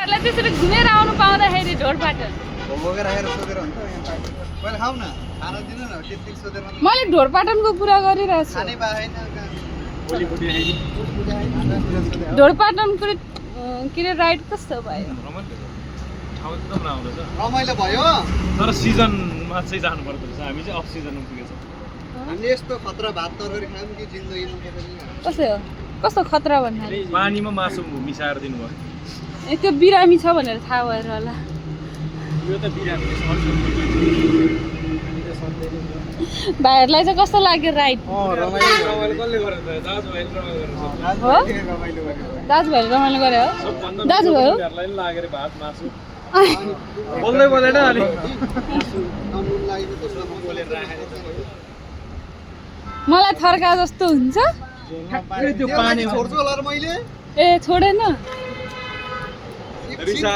तपाईँहरूलाई त्यसरी घुमेर आउनु पाउँदाखेरि ढोरपाटन मैले ढोरपाटनको कुरा गरिरहेको छु ढोरपाटनको के अरे राइड कस्तो भयो रमाइलो भयो तर सिजनमा चाहिँ जानु पर्दो रहेछ हामी चाहिँ अफ सिजनमा पुगेछौँ हामीले यस्तो खतरा भात तरकारी खायौँ कि जिन्दगीमा कस्तो हो कस्तो खतरा भन्नाले पानीमा मासु मिसाएर दिनुभयो त्यो बिरामी छ भनेर थाहा भएर होला यो त बिरामी भाइहरूलाई चाहिँ कस्तो लाग्यो राइड रमाइलो कसले गरेर दाजुभाइले रमाइलो गरेर दाजुभाइले रमाइलो गरे हो दाजुभाइ हो लागेर भात मासु बोल्दै बोल्दैन अलि मलाई थर्का जस्तो हुन्छ त्यो पानी छोड्छु होला र मैले ए छोडेन रिसा